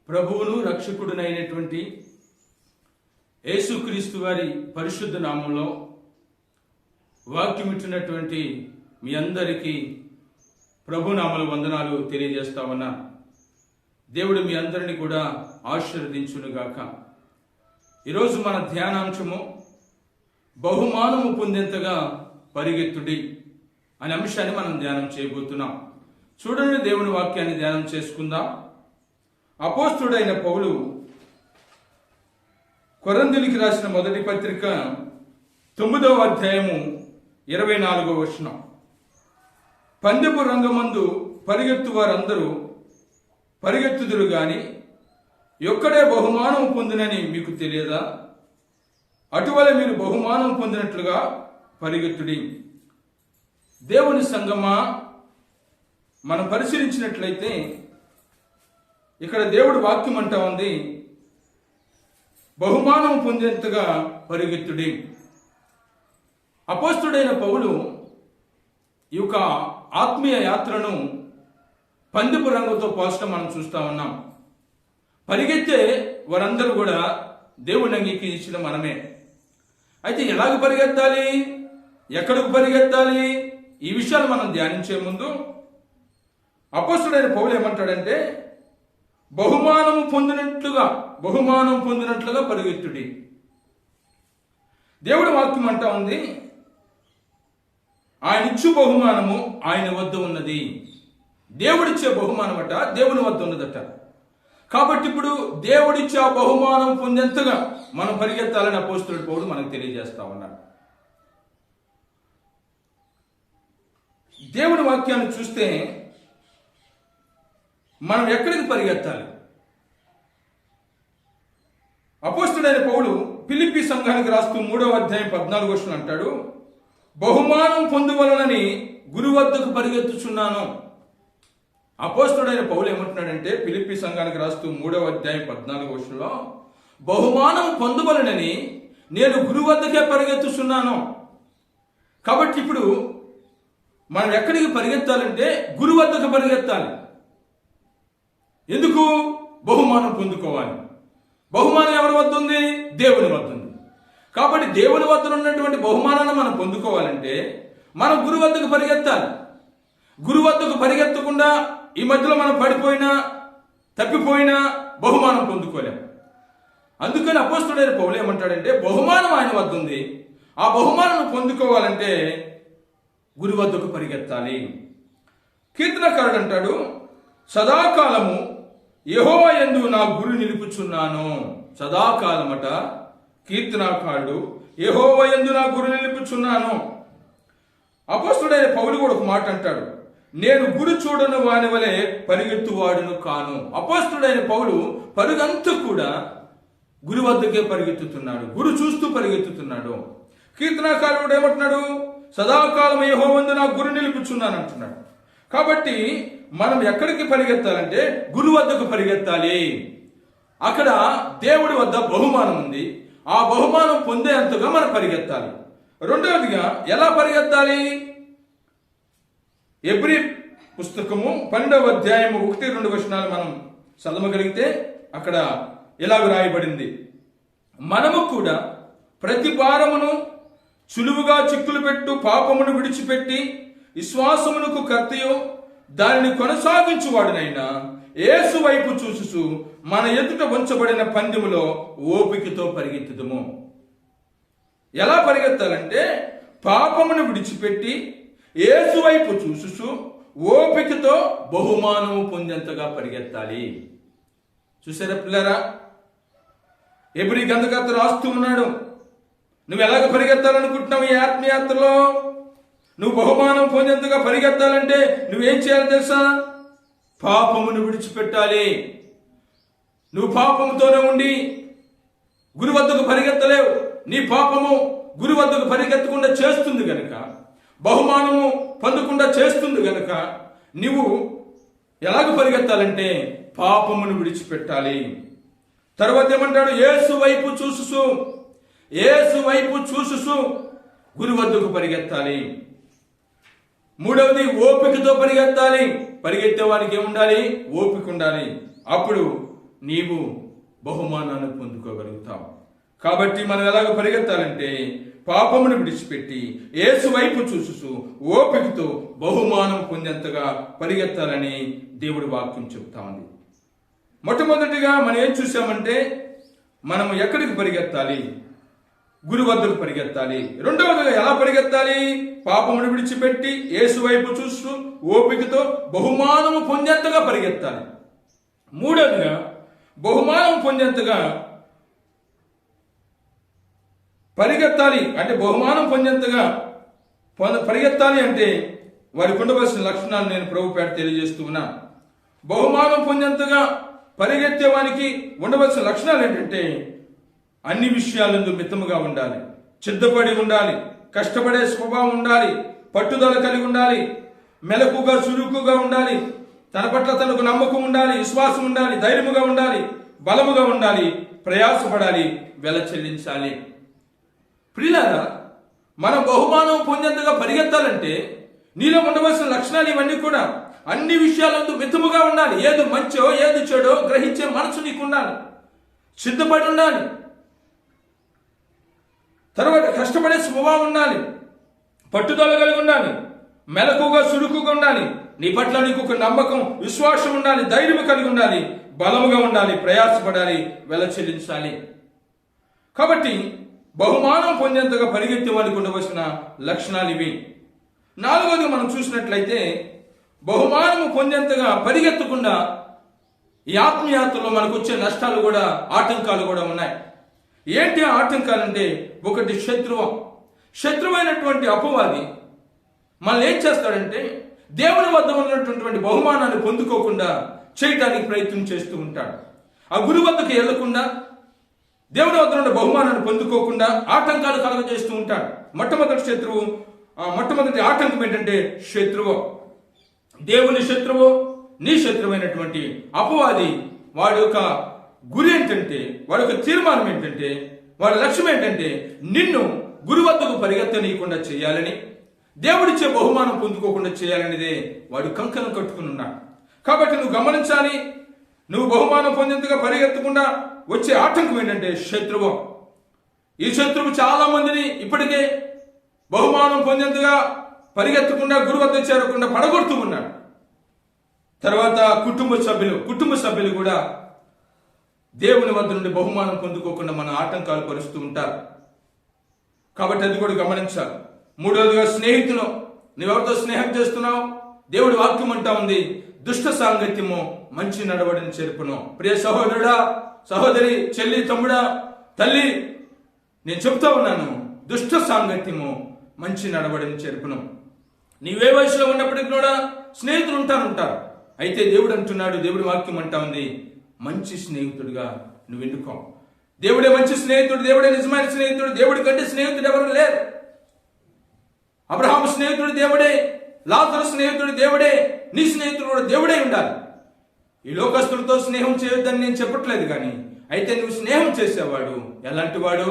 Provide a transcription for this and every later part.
ప్రభువును రక్షకుడునైనటువంటి యేసుక్రీస్తు వారి పరిశుద్ధ నామంలో వాక్యమిచ్చినటువంటి మీ అందరికీ ప్రభునామల వందనాలు తెలియజేస్తా ఉన్నా. దేవుడు మీ అందరిని కూడా ఆశీర్వదించునుగాక. ఈరోజు మన ధ్యానాంశము బహుమానము పొందేంతగా పరిగెత్తుడి అనే అంశాన్ని మనం ధ్యానం చేయబోతున్నాం. చూడండి, దేవుని వాక్యాన్ని ధ్యానం చేసుకుందాం. అపోస్తుడైన పౌలు కొరింథీయులకు రాసిన మొదటి పత్రిక 9వ అధ్యాయము 24వ వచనం. పందెపు రంగమందు పరిగెత్తు వారందరూ పరిగెత్తుదురు గాని ఒక్కడే బహుమానం పొందినని మీకు తెలియదా? అటువల మీరు బహుమానం పొందినట్లుగా పరిగెత్తుడి. దేవుని సంగమా, మనం పరిశీలించినట్లయితే ఇక్కడ దేవుడి వాక్యం అంటా ఉంది, బహుమానం పొందేంతగా పరిగెత్తుడి. అపోస్తుడైన పౌలు ఈ యొక్క ఆత్మీయ యాత్రను పందెపు రంగుతో పోల్చడం మనం చూస్తా ఉన్నాం. పరిగెత్తే వారందరూ కూడా దేవుని అంగీకరించిన మనమే. అయితే ఎలాగ పరిగెత్తాలి, ఎక్కడికి పరిగెత్తాలి, ఈ విషయాలు మనం ధ్యానించే ముందు అపోస్తుడైన పౌలు ఏమంటాడంటే, బహుమానం పొందినట్లుగా పరిగెత్తుడి. దేవుడి వాక్యం అంటా ఉంది, ఆయన ఇచ్చు బహుమానము ఆయన వద్ద ఉన్నది. దేవుడిచ్చే బహుమానం అట దేవుని వద్ద ఉన్నదట. కాబట్టి ఇప్పుడు దేవుడిచ్చే ఆ బహుమానం పొందేంతగా మనం పరిగెత్తాలని అపోస్తులుడు పౌలు మనకు తెలియజేస్తా ఉన్నాడు. దేవుడి వాక్యాన్ని చూస్తే మనం ఎక్కడికి పరిగెత్తాలి? అపోస్తుడైన పౌలు ఫిలిప్పీ సంఘానికి రాస్తూ 3వ అధ్యాయం 14వ వచనం అంటాడు, బహుమానం పొందువలనని గురు వద్దకు పరిగెత్తుచున్నాను. అపోస్తుడైన పౌలు ఏమంటున్నాడంటే, ఫిలిప్పీ సంఘానికి రాస్తూ 3వ అధ్యాయం 14వ వచనంలో, బహుమానం పొందువలనని నేను గురు వద్దకే పరిగెత్తుచున్నాను. కాబట్టి ఇప్పుడు మనం ఎక్కడికి పరిగెత్తాలంటే గురు వద్దకు పరిగెత్తాలి. ఎందుకు? బహుమానం పొందుకోవాలి. బహుమానం ఎవరి వద్ద ఉంది? దేవుని వద్ద ఉంది. కాబట్టి దేవుని వద్ద ఉన్నటువంటి బహుమానాన్ని మనం పొందుకోవాలంటే మనం గురు వద్దకు పరిగెత్తాలి. గురు వద్దకు పరిగెత్తకుండా ఈ మధ్యలో మనం పడిపోయినా తప్పిపోయినా బహుమానం పొందుకోలేము. అందుకని అపోస్తుడైన పౌలు ఏమంటాడంటే, బహుమానం ఆయన వద్ద ఉంది, ఆ బహుమానం పొందుకోవాలంటే గురు వద్దకు పరిగెత్తాలి. కీర్తనకారుడు అంటాడు, సదాకాలము యెహోవా యందు నా గురి నిలుపుచున్నాను. సదాకాలమట కీర్తనకారుడు, యెహోవా యందు నా గురి నిలుపుచున్నాను. అపోస్తుడైన పౌలు కూడా ఒక మాట అంటాడు, నేను గురి చూడను వాని వలె పరిగెత్తువాడును కాను. అపోస్తుడైన పౌలు పరుగంతా కూడా గురి వద్దకే పరిగెత్తుతున్నాడు, గురి చూస్తూ పరిగెత్తుతున్నాడు. కీర్తనకారుడు ఏమంటున్నాడు? సదాకాలం యెహోవా యందు నా గురి నిలుపుచున్నాను అంటున్నాడు. కాబట్టి మనం ఎక్కడికి పరిగెత్తాలంటే గురు వద్దకు పరిగెత్తాలి. అక్కడ దేవుడి వద్ద బహుమానం ఉంది, ఆ బహుమానం పొందేంతగా మనం పరిగెత్తాలి. రెండవదిగా ఎలా పరిగెత్తాలి? ఎబ్రీ పుస్తకము 12వ అధ్యాయము 1-2 వచనాలు మనం చదవగలిగితే అక్కడ ఇలాగ రాయబడింది, మనము కూడా ప్రతి భారమును సులువుగా చిక్కులు పెట్టు పాపమును విడిచిపెట్టి విశ్వాసమునకు కర్తయు దానిని కొనసాగించువాడునైనా యేసు వైపు చూసుచు మన ఎదుట ఉంచబడిన పందెములో ఓపికతో పరిగెత్తుదుము. ఎలా పరిగెత్తాలంటే పాపమును విడిచిపెట్టి యేసు వైపు చూసుచు ఓపికతో బహుమానము పొందేంతగా పరిగెత్తాలి. చూసారా పిల్లరా, ఎబ్రీ గ్రంథకర్త రాస్తూ ఉన్నాడు, నువ్వు ఎలాగ పరిగెత్తాలనుకుంటున్నావు ఈ ఆత్మయాత్రలో? నువ్వు బహుమానం పొందేంతగా పరిగెత్తాలంటే నువ్వేం చేయాలి తెలుసా? పాపమును విడిచిపెట్టాలి. నువ్వు పాపముతోనే ఉండి గురు వద్దకు పరిగెత్తలేవు. నీ పాపము గురు వద్దకు పరిగెత్తకుండా చేస్తుంది గనుక, బహుమానము పొందకుండా చేస్తుంది గనుక నువ్వు ఎలాగ పరిగెత్తాలంటే పాపమును విడిచిపెట్టాలి. తర్వాత ఏమంటాడు? యేసు వైపు చూసుసు గురు వద్దకు పరిగెత్తాలి. మూడవది ఓపికతో పరిగెత్తాలి. పరిగెత్తే వారికి ఏముండాలి? ఓపిక ఉండాలి. అప్పుడు నీవు బహుమానాన్ని పొందుకోగలుగుతావు. కాబట్టి మనం ఎలాగ పరిగెత్తాలంటే పాపమును విడిచిపెట్టి యేసు వైపు చూసుచు ఓపికతో బహుమానం పొందేంతగా పరిగెత్తాలని దేవుడి వాక్యం చెప్తా ఉంది. మొట్టమొదటిగా మనం ఏం చూసామంటే మనం ఎక్కడికి పరిగెత్తాలి? గురు వద్దకు పరిగెత్తాలి. రెండవదిగా ఎలా పరిగెత్తాలి? పాపమును విడిచిపెట్టి యేసు వైపు చూస్తూ ఓపికతో బహుమానము పొందేంతగా పరిగెత్తాలి. మూడవదిగా బహుమానం పొందేంతగా పరిగెత్తాలి అంటే బహుమానం పొందేంతగా పరిగెత్తాలి అంటే వారికి ఉండవలసిన లక్షణాలు నేను ప్రభుపేట తెలియజేస్తూ ఉన్నా. బహుమానం పొందేంతగా పరిగెత్తేవానికి ఉండవలసిన లక్షణాలు ఏంటంటే అన్ని విషయాలందు మితముగా ఉండాలి, సిద్ధపడి ఉండాలి, కష్టపడే స్వభావం ఉండాలి, పట్టుదల కలిగి ఉండాలి, మెలకుగా చురుకుగా ఉండాలి, తన పట్ల తనకు నమ్మకం ఉండాలి, విశ్వాసం ఉండాలి, ధైర్యముగా ఉండాలి, బలముగా ఉండాలి, ప్రయాసపడాలి, వెల చెల్లించాలి. ప్రియులారా, మనం బహుమానం పొందేంతగా పరిగెత్తాలంటే నీలో ఉండవలసిన లక్షణాలు ఇవన్నీ కూడా అన్ని విషయాలందు మితముగా ఉండాలి. ఏది మంచో ఏది చెడో గ్రహించే మనసు నీకు ఉండాలి, సిద్ధపడి ఉండాలి, తర్వాత కష్టపడే స్వభావం ఉండాలి, పట్టుదల కలిగి ఉండాలి, మెలకుగా చురుకుగా ఉండాలి, నీ పట్ల నీకు ఒక నమ్మకం విశ్వాసం ఉండాలి, ధైర్యం కలిగి ఉండాలి, బలముగా ఉండాలి, ప్రయాసపడాలి, వెల చెల్లించాలి. కాబట్టి బహుమానం పొందేంతగా పరిగెత్తే వారికి ఉండవలసిన లక్షణాలు ఇవి. నాలుగోది మనం చూసినట్లయితే బహుమానము పొందేంతగా పరిగెత్తకుండా ఈ ఆత్మయాత్రలో మనకు వచ్చే నష్టాలు కూడా ఆటంకాలు కూడా ఉన్నాయి. ఏంటి ఆటంకాలంటే ఒకటి శత్రువైనటువంటి అపవాది మనల్ని ఏం చేస్తాడంటే దేవుని వద్ద ఉన్నటువంటి బహుమానాన్ని పొందుకోకుండా చేయటానికి ప్రయత్నం చేస్తూ ఉంటాడు. ఆ గురు వద్దకు వెళ్లకుండా దేవుని వద్ద ఉన్న బహుమానాన్ని పొందుకోకుండా ఆటంకాలు కలుగజేస్తూ ఉంటాడు. మొట్టమొదటి ఆటంకం ఏంటంటే శత్రువు. దేవుని శత్రువు, నీ శత్రువైనటువంటి అపవాది వాడి యొక్క గురి ఏంటంటే, వాడి యొక్క తీర్మానం ఏంటంటే, వాడి లక్ష్యం ఏంటంటే నిన్ను గురు వద్దకు పరిగెత్తనీయకుండా చేయాలని, దేవుడిచ్చే బహుమానం పొందుకోకుండా చేయాలనేదే వాడు కంకణం కట్టుకుని ఉన్నాడు. కాబట్టి నువ్వు గమనించాలి, నువ్వు బహుమానం పొందేంతగా పరిగెత్తకుండా వచ్చే ఆటంకం ఏంటంటే శత్రువు. ఈ శత్రువు చాలా మందిని ఇప్పటికే బహుమానం పొందేంతగా పరిగెత్తకుండా గురు వద్ద చేరకుండా పడగొడుతూ ఉన్నాడు. తర్వాత కుటుంబ సభ్యులు కూడా దేవుని వద్ద నుండి బహుమానం పొందుకోకుండా మన ఆటంకాలు పరుస్తూ ఉంటారు. కాబట్టి అది కూడా గమనించాలి. మూడవదిగా స్నేహితులు. నువ్వెవరితో స్నేహం చేస్తున్నావు? దేవుడి వాక్యం అంటా ఉంది, దుష్ట సాంగత్యము మంచి నడవడిని చేర్పును. ప్రియ సహోదరుడా, సహోదరి, చెల్లి, తమ్ముడా, తల్లి, నేను చెప్తా ఉన్నాను, దుష్ట సాంగత్యము మంచి నడవడిని చేర్పును. నీవే వయసులో ఉన్నప్పటికీ కూడా స్నేహితులు ఉంటారు. అయితే దేవుడు అంటున్నాడు, దేవుడి వాక్యం అంటా ఉంది, మంచి స్నేహితుడిగా నువ్వు ఎన్నుకో. దేవుడే మంచి స్నేహితుడు, దేవుడే నిజమైన స్నేహితుడు. దేవుడి కంటే స్నేహితుడు ఎవరు లేరు. అబ్రహాము స్నేహితుడు దేవుడే, లాజరు స్నేహితుడు దేవుడే, నీ స్నేహితుడు కూడా దేవుడే ఉండాలి. ఈ లోకస్తులతో స్నేహం చేయొద్దని నేను చెప్పట్లేదు, కానీ అయితే నువ్వు స్నేహం చేసేవాడు ఎలాంటి వాడు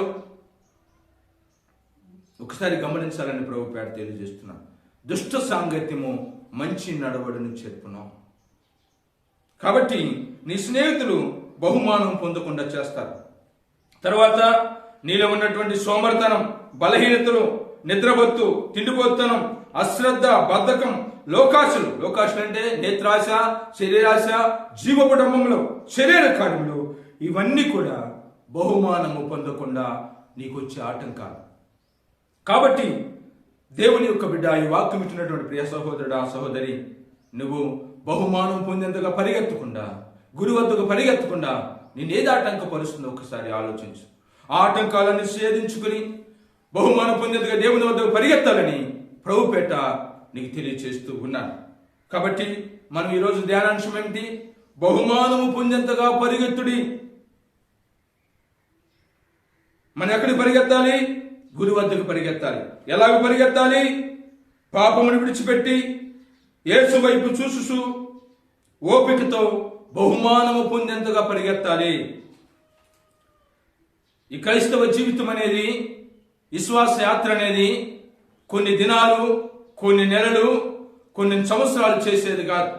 ఒకసారి గమనించాలని ప్రభుపేట తెలియజేస్తున్నా. దుష్ట సాంగత్యము మంచి నడవడిని చేర్పును. కాబట్టి నీ స్నేహితులు బహుమానం పొందకుండా చేస్తారు. తర్వాత నీలో ఉన్నటువంటి సోమర్తనం, బలహీనతలు, నిద్రబొత్తు, తిండిపోతనం, అశ్రద్ధ, బద్ధకం, లోకాశలు అంటే నేత్రాశ, శరీరాశ, జీవకుటుంబంలో శరీర కార్యములు, ఇవన్నీ కూడా బహుమానము పొందకుండా నీకు వచ్చే ఆటంకాలు. కాబట్టి దేవుని యొక్క బిడ్డ, ఈ వాక్యం ఇచ్చినటువంటి ప్రియ సహోదరుడా, సహోదరి, నువ్వు బహుమానం పొందేంతగా పరిగెత్తకుండా, గురు వద్దకు పరిగెత్తకుండా నేనేది ఆటంకపరుస్తుందో ఒకసారి ఆలోచించు. ఆ ఆటంకాలను ఛేదించుకుని బహుమానం పొందేందుగా దేవుని వద్దకు పరిగెత్తాలని ప్రభుపేట నీకు తెలియచేస్తూ ఉన్నాను. కాబట్టి మనం ఈరోజు ధ్యానాంశం ఏమిటి? బహుమానము పొందేంతగా పరిగెత్తుడి. మనం ఎక్కడికి పరిగెత్తాలి? గురు వద్దకు పరిగెత్తాలి. ఎలాగ పరిగెత్తాలి? పాపమును విడిచిపెట్టి యేసు వైపు చూసు ఓపికతో బహుమానము పొందేంతగా పరిగెత్తాలి. ఈ క్రైస్తవ జీవితం అనేది, విశ్వాస యాత్ర అనేది కొన్ని దినాలు, కొన్ని నెలలు, కొన్ని సంవత్సరాలు చేసేది కాదు.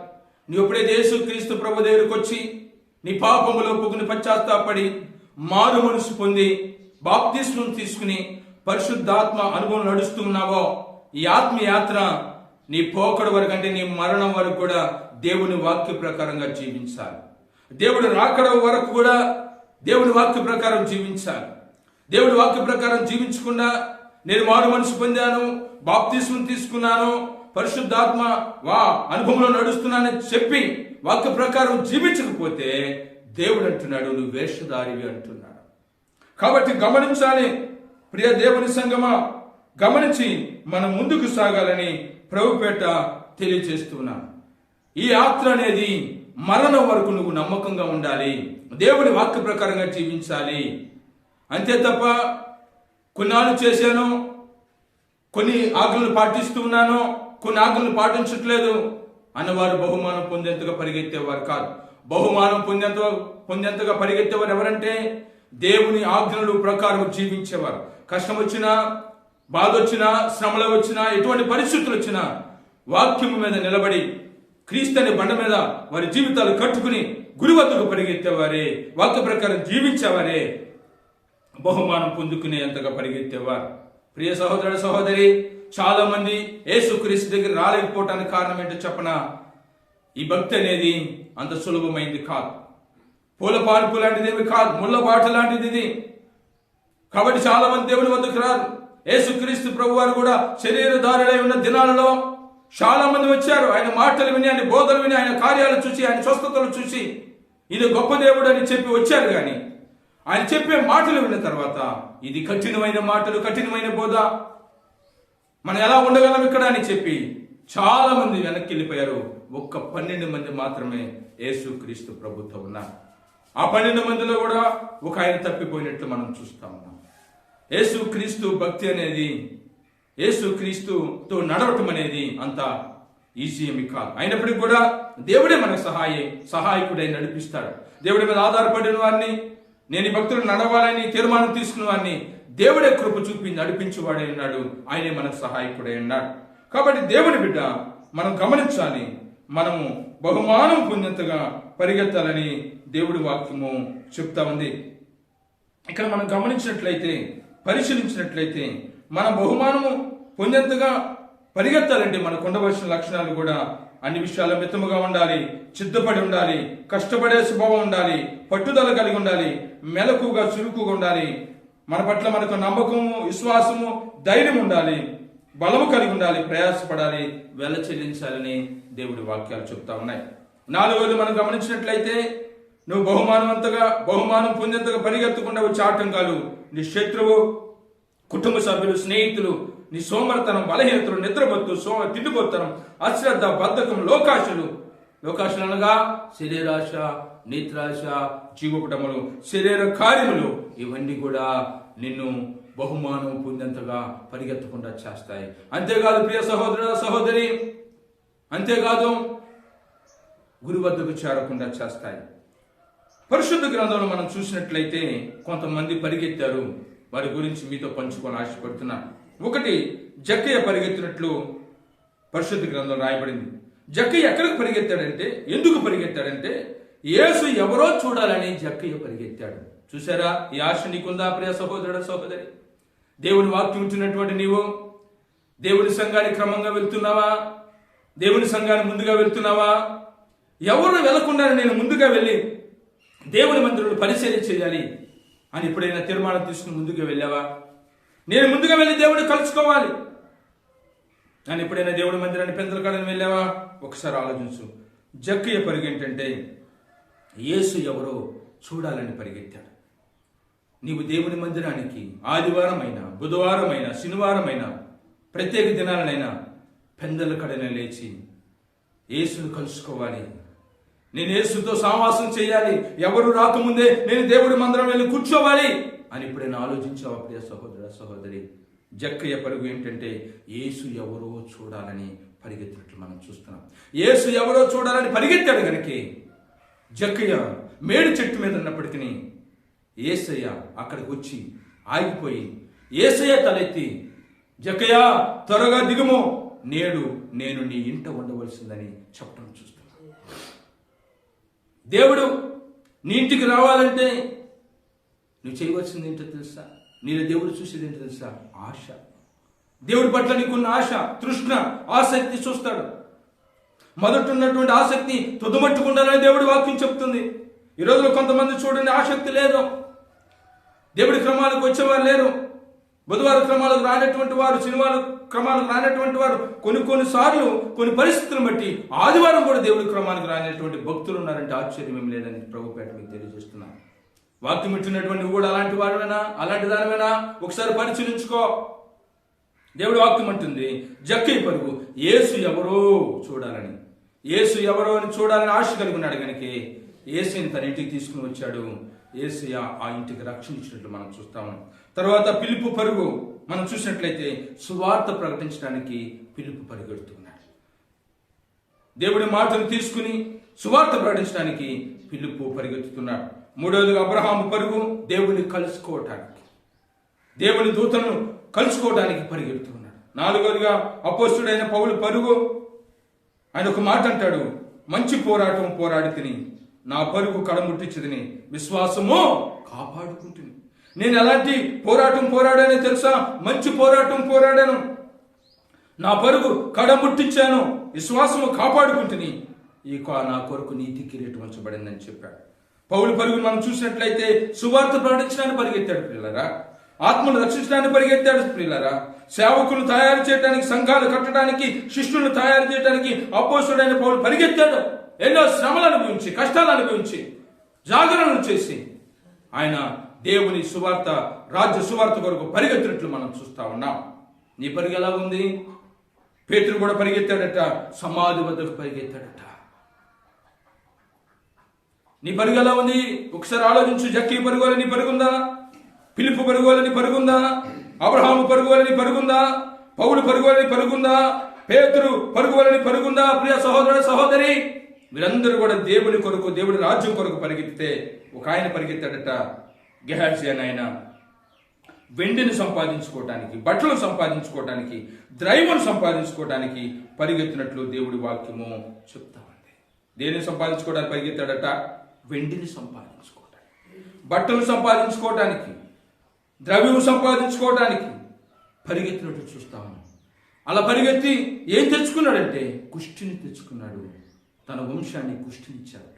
నువ్వు ఎప్పుడైతే యేసు క్రీస్తు ప్రభు దగ్గరికి వచ్చి నీ పాపములు ఒప్పుకుని పశ్చాత్తాపడి మారు మనసు పొంది బాప్తిస్మం తీసుకుని పరిశుద్ధాత్మ అనుభవం నడుస్తున్నావో, ఈ ఆత్మయాత్ర నీ పోకడ వరకు, అంటే నీ మరణం వరకు కూడా దేవుని వాక్య ప్రకారంగా జీవించాలి. దేవుడు రాకడ వరకు కూడా దేవుని వాక్య ప్రకారం జీవించాలి. దేవుడి వాక్య ప్రకారం జీవించకుండా నేను మారు మనసు పొందాను, బాప్తిస్మం తీసుకున్నాను, పరిశుద్ధాత్మ అనుభవంలో నడుస్తున్నానని చెప్పి వాక్య ప్రకారం జీవించకపోతే దేవుడు అంటున్నాడు నువ్వు వేషధారివి అంటున్నాడు. కాబట్టి గమనించాలి ప్రియ దేవుని సంగమా, గమనించి మనం ముందుకు సాగాలని ప్రభుపేట తెలియజేస్తున్నాను. ఈ యాత్ర అనేది మరణం వరకు నువ్వు నమ్మకంగా ఉండాలి, దేవుడి వాక్య ప్రకారంగా జీవించాలి. అంతే తప్ప కొన్నాళ్ళు చేశాను, కొన్ని ఆజ్ఞలు పాటిస్తూ ఉన్నాను, కొన్ని ఆజ్ఞలు పాటించట్లేదు అన్నవారు బహుమానం పొందేంతగా పరిగెత్తేవారు కాదు. బహుమానం పొందేంతగా పరిగెత్తేవారు ఎవరంటే దేవుని ఆజ్ఞలు ప్రకారం జీవించేవారు. కష్టం వచ్చినా, బాధ వచ్చినా, శ్రమలు వచ్చినా, ఎటువంటి పరిస్థితులు వచ్చినా వాక్యం మీద నిలబడి క్రీస్తుని బండ మీద వారి జీవితాలు కట్టుకుని గురి వద్దకు పరిగెత్తేవారే, వాక్య ప్రకారం జీవించేవారే బహుమానం పొందుకునేంతగా పరిగెత్తేవారు. ప్రియ సహోదరుడు సహోదరి, చాలా మంది యేసుక్రీస్తు దగ్గర రాలేకపోవటానికి కారణం ఏంటో చెప్పనా? ఈ భక్తి అనేది అంత సులభమైంది కాదు. పూల పాన్పు లాంటిది కాదు, ముళ్ళ బాట లాంటిది ఇది. కాబట్టి చాలా మంది దేవుని వద్దకు రారు. యేసుక్రీస్తు ప్రభు వారు కూడా శరీరధారులై ఉన్న దినాలలో చాలా మంది వచ్చారు. ఆయన మాటలు విని, ఆయన బోధలు విని, ఆయన కార్యాలు చూసి, ఆయన స్వస్థతలు చూసి ఇది గొప్ప దేవుడు అని చెప్పి వచ్చారు. కానీ ఆయన చెప్పే మాటలు విన్న తర్వాత ఇది కఠినమైన మాటలు, కఠినమైన బోధ, మనం ఎలా ఉండగలం ఇక్కడ అని చెప్పి చాలా మంది వెనక్కి వెళ్ళిపోయారు. ఒక్క 12 మంది మాత్రమే యేసుక్రీస్తు ప్రభుతో ఉన్నారు. ఆ 12 మందిలో కూడా ఒక ఆయన తప్పిపోయినట్లు మనం చూస్తా ఉన్నాం. యేసుక్రీస్తు భక్తి అనేది, యేసుక్రీస్తుతో నడవటం అనేది అంత ఈజీ ఏమి కాదు. అయినప్పటికీ కూడా దేవుడే మనకు సహాయకుడై నడిపిస్తాడు. దేవుడి మీద ఆధారపడిన వారిని, నేను ఈ భక్తులు నడవాలని తీర్మానం తీసుకున్న వారిని దేవుడే కృప చూపి నడిపించేవాడై ఉన్నాడు. ఆయనే మనకు సహాయకుడై ఉన్నాడు. కాబట్టి దేవుని బిడ్డ మనం గమనించాలి, మనము బహుమానం పొందేంతగా పరిగెత్తాలని దేవుడి వాక్యము చెప్తా ఉంది. ఇక్కడ మనం గమనించినట్లయితే, పరిశీలించినట్లయితే మన బహుమానము పొందేంతగా పరిగెత్తాలంటే మనకు ఉండవలసిన లక్షణాలు కూడా అన్ని విషయాల మితముగా ఉండాలి, చిత్తపడి ఉండాలి, కష్టపడే స్వభావం ఉండాలి, పట్టుదల కలిగి ఉండాలి, మెలకుగా చురుకుగా ఉండాలి, మన పట్ల మనకు నమ్మకము, విశ్వాసము, ధైర్యం ఉండాలి, బలము కలిగి ఉండాలి, ప్రయాసపడాలి, వెల చెల్లించాలని దేవుడి వాక్యాలు చెప్తా ఉన్నాయి. 4వది మనం గమనించినట్లయితే, నువ్వు బహుమానం పొందేంతగా పరిగెత్తకుండా వచ్చే ఆటంకాలు నీ శత్రువు, కుటుంబ సభ్యులు, స్నేహితులు, నీ సోమరతనం, బలహీనతలు, నిద్రపోతు, తిండిపోతనం, అశ్రద్ధ, బద్ధకం, లోకాశలు అనగా శరీరాశ, నేత్రాశ, జీవకుటములు, శరీర కార్యములు, ఇవన్నీ కూడా నిన్ను బహుమానం పొందేంతగా పరిగెత్తకుండా చేస్తాయి. అంతేకాదు ప్రియ సహోదరుడు సహోదరి, అంతేకాదు గురి వద్దకు చేరకుండా చేస్తాయి. పరిశుద్ధ గ్రంథంలో మనం చూసినట్లయితే కొంతమంది పరిగెత్తారు. వారి గురించి మీతో పంచుకొని ఆశపడుతున్నాను. ఒకటి, జక్కయ్య పరిగెత్తినట్లు పరిశుద్ధ గ్రంథం రాయబడింది. జక్కయ్య ఎక్కడికి పరిగెత్తాడంటే, ఎందుకు పరిగెత్తాడంటే యేసు ఎవరో చూడాలని జక్కయ్య పరిగెత్తాడు. చూసారా, ఈ ఆశ నీకుందా ప్రియ సహోదరుడు సహోదరి? దేవుని వాక్యం ఉంటున్నటువంటి నీవు దేవుని సంఘానికి క్రమంగా వెళ్తున్నావా? దేవుని సంఘానికి ముందుగా వెళ్తున్నావా? ఎవరు వెళ్లకుండా నేను ముందుగా వెళ్ళి దేవుని మందిరంలో పరిచర్య చేయాలి అని ఎప్పుడైనా తీర్మానం తీసుకుని ముందుగా వెళ్ళావా? నేను ముందుగా వెళ్ళి దేవుడిని కలుసుకోవాలి అని ఎప్పుడైనా దేవుడి మందిరాన్ని పెందలకాడని వెళ్ళావా? ఒకసారి ఆలోచించు. జక్కయ్య పరిగెంటంటే యేసు ఎవరో చూడాలని పరిగెత్తాడు. నీవు దేవుని మందిరానికి ఆదివారమైనా, బుధవారమైనా, శనివారమైనా, ప్రత్యేక దినాలనైనా పెందలకాడన లేచి యేసును కలుసుకోవాలి. నేను యేసుతో సహవాసం చేయాలి, ఎవరు రాకముందే నేను దేవుడి మందిరం వెళ్ళి కూర్చోవాలి అని ఎప్పుడైనా ఆలోచించావా ప్రియ సహోదర సహోదరి? జక్కయ్య పరుగు ఏంటంటే యేసు ఎవరో చూడాలని పరిగెత్తినట్లు మనం చూస్తున్నాం. యేసు ఎవరో చూడాలని పరిగెత్తాడు కనుక జక్కయ్య మేడి చెట్టు మీద ఉన్నప్పటికీ యేసయ్య అక్కడికి వచ్చి ఆగిపోయి యేసయ్య తలెత్తి, జక్కయ్య త్వరగా దిగుము, నేడు నేను నీ ఇంట ఉండవలసిందని చెప్పడం చూస్తున్నాను. దేవుడు నీ ఇంటికి రావాలంటే నువ్వు చేయవలసింది ఏంటో తెలుసా? నీలో దేవుడు చూసేది ఏంటో తెలుసా? ఆశ. దేవుడి పట్ల నీకున్న ఆశ, తృష్ణ, ఆసక్తి చూస్తాడు. మొదట ఉన్నటువంటి ఆసక్తి తుదమట్టుకుండాలని దేవుడి వాక్యం చెప్తుంది. ఈ రోజులో కొంతమంది చూడండి, ఆసక్తి లేదు, దేవుడి క్రమాలకు వచ్చేవారు లేరు, బుధవారం క్రమాలకు రానటువంటి వారు, శనివార క్రమాలకు రానటువంటి వారు, కొన్నిసార్లు కొన్ని పరిస్థితులను బట్టి ఆదివారం కూడా దేవుడి క్రమానికి రానటువంటి భక్తులు ఉన్నారంటే ఆశ్చర్యం ఏమి లేదని ప్రభుపేట మీకు తెలియజేస్తున్నాను. వాక్యం ఇచ్చినటువంటి నువ్వు కూడా అలాంటి వాడివేనా, అలాంటి దానివేనా? ఒకసారి పరిశీలించుకో. దేవుడి వాక్యం అంటుంది, జక్కయ్య పరుగు యేసు ఎవరో చూడాలని, యేసు ఎవరో అని చూడాలని ఆశ కలిగి ఉన్నాడు కనుక యేసుని తన ఇంటికి తీసుకుని వచ్చాడు. యేసయ్య ఆ ఇంటికి రక్షణ ఇచ్చినట్లు మనం చూస్తాము. తర్వాత పిలుపు పరుగు మనం చూసినట్లయితే సువార్త ప్రకటించడానికి పిలుపు పరిగెడుతున్నాడు. దేవుడి మాటను తీసుకుని సువార్త ప్రకటించడానికి పిలుపు పరిగెత్తుతున్నాడు. మూడవదిగా అబ్రహాము పరుగు దేవుని కలుసుకోవటానికి, దేవుని దూతను కలుసుకోవడానికి పరిగెడుతున్నాడు. నాలుగవదిగా అపోస్తుడైన పౌలు పరుగు. ఆయన ఒక మాట అంటాడు, మంచి పోరాటం పోరాడి తిని నా పరుగు కడముట్టించదని విశ్వాసము కాపాడుకుంటుంది. నేను ఎలాంటి పోరాటం పోరాడానో తెలుసా? మంచి పోరాటం పోరాడాను, నా పరుగు కడముట్టించాను, విశ్వాసము కాపాడుకుంటుని నా కొరకు నీతి కిరీటం ఉంచబడిందని చెప్పాడు. పౌలు పరుగును మనం చూసినట్లయితే సువార్త ప్రకటించడానికి పరిగెత్తాడు ప్రియులారా, ఆత్మను రక్షించడానికి పరిగెత్తాడు ప్రియులారా, సేవకులు తయారు చేయడానికి, సంఘాలు కట్టడానికి, శిష్యులను తయారు చేయడానికి అపోస్తుడైన పౌలు పరిగెత్తాడు. ఎన్నో శ్రమలు అనుభవించి, కష్టాలు అనుభవించి, జాగరణలు చేసి ఆయన దేవుని సువార్త, రాజ్య సువార్త కొరకు పరిగెత్తినట్లు మనం చూస్తా ఉన్నాం. నీ పరుగు ఎలా ఉంది? పేతురు కూడా పరిగెత్తాడట, సమాధి వద్దకు పరిగెత్తాడట. నీ పరుగు ఎలా ఉంది? ఒకసారి ఆలోచించు. జక్కయ్య పరుగులని పరుగుందా? పిలుపు పరుగులని పరుగుందా? అబ్రహాము పరుగులని పరుగుందా? పౌలు పరుగులని పరుగుందా? పేతురు పరుగులని పరుగుందా? ప్రియ సహోదర సహోదరి, వీరందరూ కూడా దేవుని కొరకు, దేవుడి రాజ్యం కొరకు పరిగెత్తితే ఒక ఆయన పరిగెత్తాడట, గెహాజీ అని ఆయన వెండిని సంపాదించుకోవటానికి, బట్టలు సంపాదించుకోవటానికి, ద్రైవను సంపాదించుకోవటానికి పరిగెత్తినట్లు దేవుడి వాక్యము చెప్తా ఉంది. దేనిని సంపాదించుకోవడానికి పరిగెత్తాడట? వెండిని సంపాదించుకోవటానికి, బట్టలు సంపాదించుకోవటానికి, ద్రవ్యం సంపాదించుకోవటానికి పరిగెత్తినట్లు చూస్తాము. అలా పరిగెత్తి ఏం తెచ్చుకున్నాడంటే కుష్టిని తెచ్చుకున్నాడు. తన వంశాన్ని కుష్టినిచ్చాడు.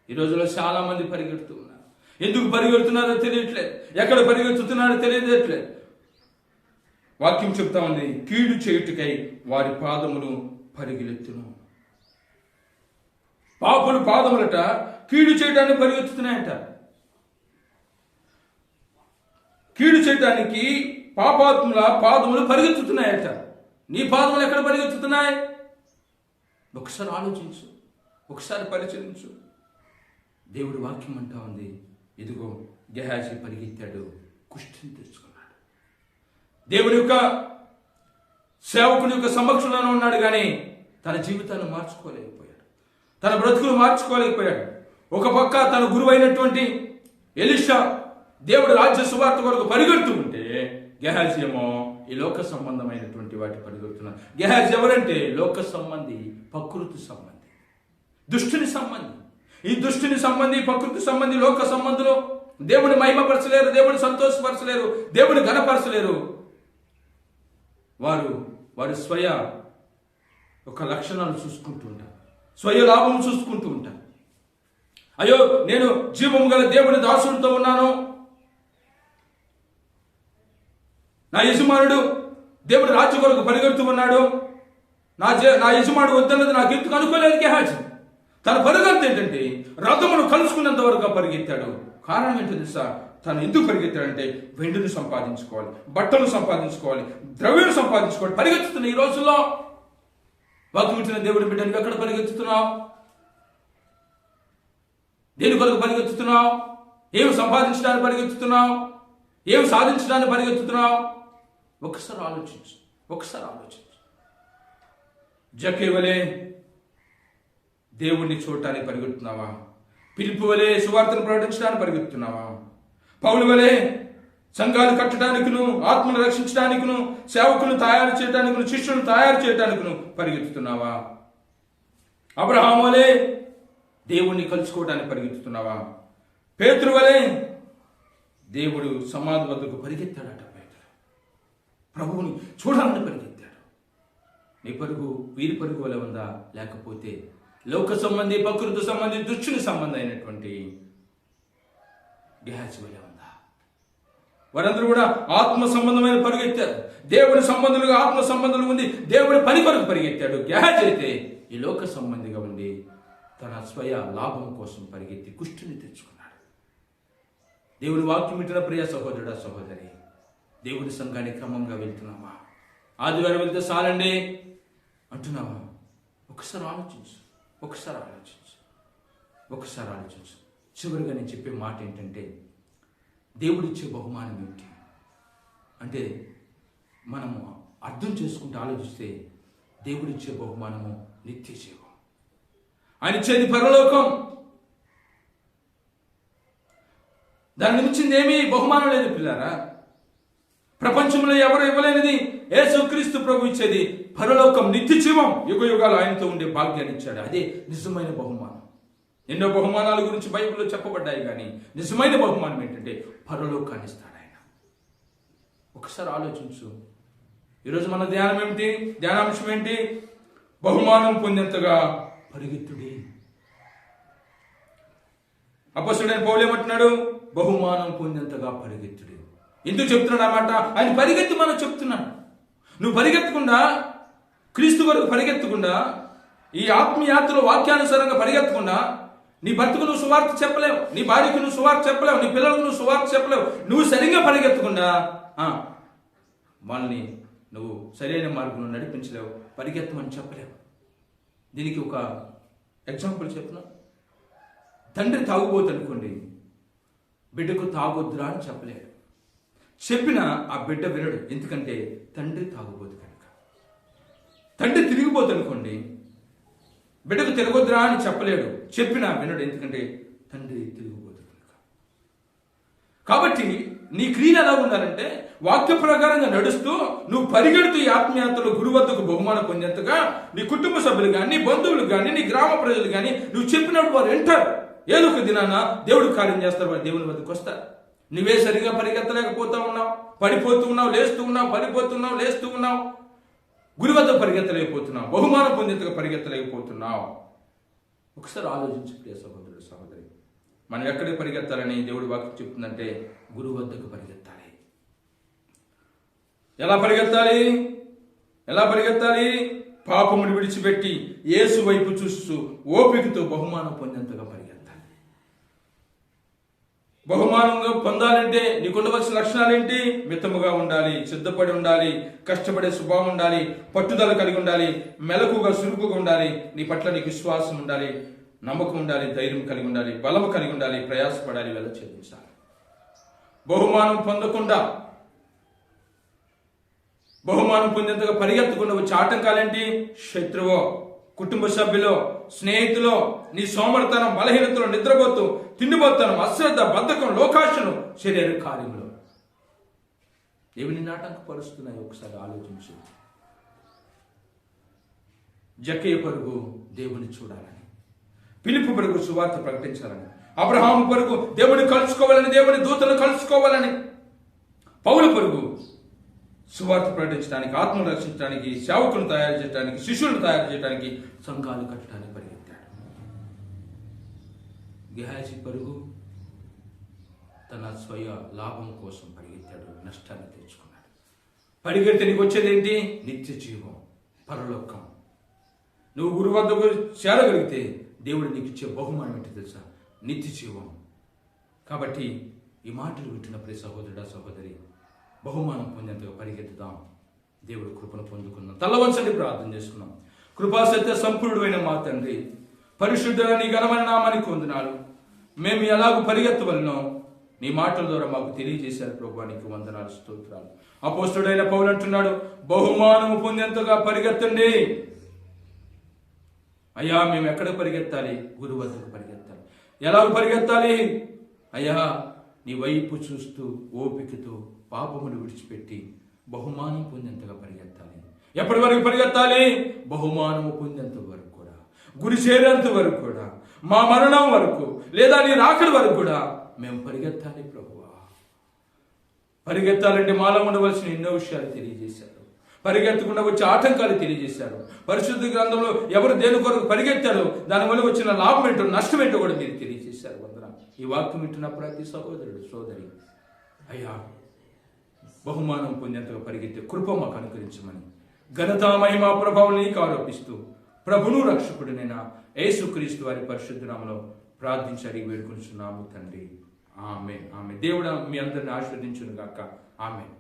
ఈ రోజుల్లో చాలా మంది పరిగెడుతూ ఉన్నారు. ఎందుకు పరిగెడుతున్నారో తెలియట్లేదు, ఎక్కడ పరిగెత్తుతున్నారో తెలియట్లేదు. వాక్యం చెప్తా ఉంది, కీడు చేయుటకై వారి పాదములు పరిగెత్తును. పాపులు పాదములట కీడు చేయడానికి పరిగెత్తుతున్నాయట. కీడు చేయడానికి పాపాత్ముల పాదములు పరిగెత్తుతున్నాయట. నీ పాదములు ఎక్కడ పరిగెత్తుతున్నాయి? ఒకసారి ఆలోచించు, ఒకసారి పరిశీలించు. దేవుడి వాక్యం అంటా ఉంది, ఇదిగో గెహాజీ పరిగెత్తాడు, కుష్టిని తెచ్చుకున్నాడు. దేవుని యొక్క సేవకుని యొక్క సమక్షంలోనే ఉన్నాడు, కానీ తన జీవితాన్ని మార్చుకోలేకపోయాడు, తన బ్రతుకులు మార్చుకోలేకపోయాడు. ఒక పక్క తన గురువు అయినటువంటి ఎలీషా దేవుడు రాజ్య సువార్త కొరకు పరిగెడుతూ ఉంటే, గెహాజీ ఏమో ఈ లోక సంబంధమైనటువంటి వాటి పరిగెడుతున్నాడు. గెహాజీ ఎవరంటే లోక సంబంధి, ప్రకృతి సంబంధి, దుష్టుని సంబంధి. ఈ దుష్టుని సంబంధి, ప్రకృతి సంబంధి, లోక సంబంధులు దేవుని మహిమపరచలేరు, దేవుని సంతోషపరచలేరు, దేవుని ఘనపరచలేరు. వారు స్వయ ఒక లక్షణాలు చూసుకుంటూ ఉంటారు, స్వయ లాభం చూసుకుంటూ ఉంటారు. అయ్యో, నేను జీవము గల దేవుని దాసుడితో ఉన్నాను, నా యజమానుడు దేవుడి రాజ్య కొరకు పరిగెడుతూ ఉన్నాడు, నా యజమానుడు వద్దన్నది నాకు ఎందుకు అనుకోలేదు గెహాజీ. తన పరిగెత్తు ఏంటంటే రథమును కలుసుకున్నంత వరకు పరిగెత్తాడు. కారణం ఏంటో తెలుసా? తను ఎందుకు పరిగెత్తాడంటే వెండిని సంపాదించుకోవాలి, బట్టలు సంపాదించుకోవాలి, ద్రవ్యం సంపాదించుకోవాలి. పరిగెత్తుతున్న ఈ రోజుల్లో వాక్యమిచ్చిన దేవుడి బిడ్డ, నువ్వు ఎక్కడ పరిగెత్తుతున్నావు? దేని కొరకు పరిగెత్తుతున్నావు? ఏమి సంపాదించడానికి పరిగెత్తుతున్నావు? ఏమి సాధించడానికి పరిగెత్తుతున్నావు? ఒకసారి ఆలోచించు, ఒకసారి ఆలోచించు. జక్కయ్య వలె దేవుణ్ణి చూడటానికి పరిగెత్తున్నావా? పిలుపు వలె సువార్తను ప్రకటించడానికి పరిగెత్తున్నావా? పౌలు వలె సంఘాలు కట్టడానికిను, ఆత్మను రక్షించడానికిను, సేవకులను తయారు చేయడానికిను, శిష్యులను తయారు చేయడానికిను పరిగెత్తుతున్నావా? అబ్రహాము వలె దేవుణ్ణి కలుసుకోవడానికి పరిగెత్తుతున్నావా? పేతురు వలె దేవుడు సమాధి వద్దకు పరిగెత్తాడట. పేతురు ప్రభువుని చూడాలని పరిగెత్తాడు. నీ పరుగు వీరి పరుగు వలె ఉందా? లేకపోతే లోక సంబంధి, ప్రకృతి సంబంధి, దుష్టుని సంబంధం అయినటువంటి గెహాజీ వలె ఉందా? వారందరూ కూడా ఆత్మ సంబంధమైన పరుగెత్తారు. దేవుని సంబంధులుగా ఆత్మ సంబంధులు ఉంది. దేవుడి పని కొరకు పరిగెత్తాడు. గెహాజీ అయితే ఈ లోక సంబంధిగా ఉండి తన స్వయ లాభం కోసం పరిగెత్తి కుష్ఠుని తెచ్చుకున్నాడు. దేవుని వాక్యం వింటున్న ప్రియ సహోదరుడా, సహోదరి, దేవుడి సంఘానికి క్రమంగా వెళ్తున్నావా? ఆదివారం వెళ్తే చాలండి అంటున్నావా? ఒకసారి ఆలోచించు, ఒకసారి ఆలోచించు, ఒకసారి ఆలోచించు. చివరిగా నేను చెప్పే మాట ఏంటంటే, దేవుడిచ్చే బహుమానం ఏంటి అంటే, మనము అర్థం చేసుకుంటూ ఆలోచిస్తే దేవుడిచ్చే బహుమానము నిత్య జీవం. ఆయన ఇచ్చేది పరలోకం. దాన్ని మించింది ఏమీ బహుమానం లేదు పిల్లారా. ప్రపంచంలో ఎవరు ఇవ్వలేనిది యేసుక్రీస్తు ప్రభు ఇచ్చేది పరలోకం, నిత్య జీవం. యుగ యుగాలు ఆయనతో ఉండే భాగ్యాన్ని ఇచ్చాడు. అదే నిజమైన బహుమానం. ఎన్నో బహుమానాల గురించి బైబిల్లో చెప్పబడ్డాయి, కానీ నిజమైన బహుమానం ఏంటంటే పరలోకాన్ని ఇస్తాడు ఆయన. ఒకసారి ఆలోచించు. ఈరోజు మన ధ్యానం ఏమిటి? ధ్యానాంశం ఏంటి? బహుమానం పొందేంతగా పరిగెత్తుడి. అపొస్తలుడైన పౌలు ఏమంటున్నాడు? బహుమానం పొందేంతగా పరిగెత్తుడి. ఎందుకు చెప్తున్నాడు అన్నమాట? ఆయన పరిగెత్తి మనం చెప్తున్నాడు. నువ్వు పరిగెత్తకుండా, క్రీస్తు వరకు పరిగెత్తకుండా, ఈ ఆత్మీయాత్రలో వాక్యానుసారంగా పరిగెత్తకుండా నీ భర్తకు నువ్వు సువార్త చెప్పలేవు, నీ భార్యకు నువ్వు సువార్త చెప్పలేవు, నీ పిల్లలకు నువ్వు సువార్త చెప్పలేవు. నువ్వు సరిగ్గా పరిగెత్తకుండా వాళ్ళని నువ్వు సరైన మార్గంలో నడిపించలేవు, పరిగెత్తమని చెప్పలేవు. దీనికి ఒక ఎగ్జాంపుల్ చెప్తున్నా. తండ్రి తాగుబోతనుకోండి, బిడ్డకు తాగొద్దురా అని చెప్పలేడు. చెప్పిన ఆ బిడ్డ వినడు, ఎందుకంటే తండ్రి తాగుబోతు కనుక. తండ్రి తిరిగిపోతనుకోండి, బిడ్డకు తిరగొద్దురా అని చెప్పలేడు, చెప్పినా వినడు, ఎందుకంటే తండ్రి తిరిగిపోతు కనుక. కాబట్టి నీ క్రియలు ఎలా ఉండాలంటే, వాక్య ప్రకారంగా నడుస్తూ నువ్వు పరిగెడుతూ ఈ ఆత్మీయతలో గురు వద్దకు బహుమానం పొందేంతగా నీ కుటుంబ సభ్యులు కానీ, నీ బంధువులు కానీ, నీ గ్రామ ప్రజలు కానీ నువ్వు చెప్పినప్పుడు వారు వింటారు. ఏదో ఒక దినాన దేవుడు కార్యం చేస్తారు, వారు దేవుని వద్దకు వస్తారు. నువ్వే సరిగా పరిగెత్తలేకపోతా ఉన్నావు, పడిపోతూ ఉన్నావు, లేస్తూ ఉన్నావు, పడిపోతున్నావు, లేస్తూ ఉన్నావు, గురి వద్ద పరిగెత్తలేకపోతున్నావు, బహుమానం పొందేంతగా పరిగెత్తలేకపోతున్నావు. ఒకసారి ఆలోచించి ప్రియ సహోదరుడు, సహోదరి, మనం ఎక్కడికి పరిగెత్తాలని దేవుడి వాక్యం చెప్తుందంటే గురువు వద్దకు పరిగెత్తాలి. ఎలా పరిగెత్తాలి? ఎలా పరిగెత్తాలి? పాపమును విడిచిపెట్టి యేసు వైపు చూస్తూ ఓపికతో బహుమానం పొందేంతగా పరిగెత్తాలి. బహుమానంగా పొందాలంటే నీకు ఉండవలసిన లక్షణాలు ఏంటి? మితముగా ఉండాలి, సిద్ధపడి ఉండాలి, కష్టపడే స్వభావం ఉండాలి, పట్టుదల కలిగి ఉండాలి, మెలకుగా సురుకుగా ఉండాలి, నీ పట్ల నీకు విశ్వాసం ఉండాలి, నమ్మకం ఉండాలి, ధైర్యం కలిగి ఉండాలి, బలము కలిగి ఉండాలి, ప్రయాసపడాలి, వెళ్ళ చెల్లించాలి. బహుమానం పొందకుండా, బహుమానం పొందేంతగా పరిగెత్తకుండా వచ్చే ఆటంకాలేంటి? శత్రువు, కుటుంబ సభ్యులు, స్నేహితులు, నీ సోమరితనం, బలహీనతలు, నిద్రపోతూ, తిండిపోతనం, అశ్రద్ధ, బద్ధకం, లోకాశను, శరీర కార్యములు ఏవి నిన్ను ఆటంకపరుస్తున్నాయి? ఒకసారి ఆలోచించు. జక్కయ్య పరుగు దేవుని చూడాలని, ఫిలిప్పు పరుగు సువార్త ప్రకటించాలని, అబ్రహాము పరుగు దేవుని కలుసుకోవాలని, దేవుని దూతలు కలుసుకోవాలని, పౌలు పరుగు సువార్త ప్రకటించడానికి, ఆత్మను రక్షించడానికి, సేవకులను తయారు చేయడానికి, శిష్యులను తయారు చేయడానికి, సంఘాలు కట్టడానికి పరిగెత్తాడు. గెహాజీ పరుగు తన స్వయ లాభం కోసం పరిగెత్తాడు, నష్టాన్ని తెచ్చుకున్నాడు. పరిగెత్తి నీకు వచ్చేది ఏంటి? నిత్య జీవం, పరలోకం. నువ్వు గురు వద్దకు చేరగలిగితే దేవుడు నీకు ఇచ్చే బహుమానం ఏంటి తెలుసా? నిత్య జీవం. కాబట్టి ఈ మాటలు వింటున్న ప్రతి సహోదరుడా, సహోదరి, బహుమానం పొందేంతగా పరిగెత్తుదాం. దేవుడు కృపను పొందుకుందాం. తలవంచండి, ప్రార్థన చేసుకుందాం. కృపాసత్య సంపూర్ణమైన మా తండ్రి, పరిశుద్ధుల నీ ఘనమైన నామానికి వందనాలు. మేము ఎలాగూ పరిగెత్తవలనో నీ మాటల ద్వారా మాకు తెలియజేశారు ప్రభువా, నీకు వందనాలు, స్తోత్రాలు. అపోస్తలుడైన పౌలు అంటున్నాడు, బహుమానము పొందేంతగా పరిగెత్తండి. అయ్యా, మేము ఎక్కడ పరిగెత్తాలి? గురువు వద్దకు పరిగెత్తాలి. ఎలాగ పరిగెత్తాలి? అయ్యా, నీ వైపు చూస్తూ ఓపికతో పాపమును విడిచిపెట్టి బహుమానం పొందేంతగా పరిగెత్తాలి. ఎప్పటి వరకు పరిగెత్తాలి? బహుమానము పొందేంత వరకు కూడా, గురి చేరేంత వరకు కూడా, మా మరణం వరకు లేదా నీ రాకడి వరకు కూడా మేము పరిగెత్తాలి ప్రభువా. పరిగెత్తాలంటే మాలో ఉండవలసిన ఎన్నో విషయాలు తెలియజేశారు. పరిగెత్తకుండా వచ్చే ఆటంకాలు తెలియజేశారు. పరిశుద్ధ గ్రంథంలో ఎవరు దేని కొరకు పరిగెత్తారో దానివల్ల వచ్చిన లాభం ఏంటో నష్టం ఏంటో కూడా మీరు తెలియజేశారు. వందనం. ఈ వాక్యం వింటున్న ప్రతి సహోదరుడు సోదరి, అయ్యా బహుమానం పొందేంతగా పరిగెత్తే కృప మాకు అనుగ్రహించమని ఘనత మహిమ ప్రభావం నీకు ఆరోపిస్తూ ప్రభును రక్షకుడినైన యేసుక్రీస్తు వారి పరిశుద్ధ నామములో ప్రార్థించి అడిగి వేడుకొంచున్నాము తండ్రి. ఆమేన్. ఆమేన్. దేవుడు మీ అందరిని ఆశీర్వదించును గాక. ఆమేన్.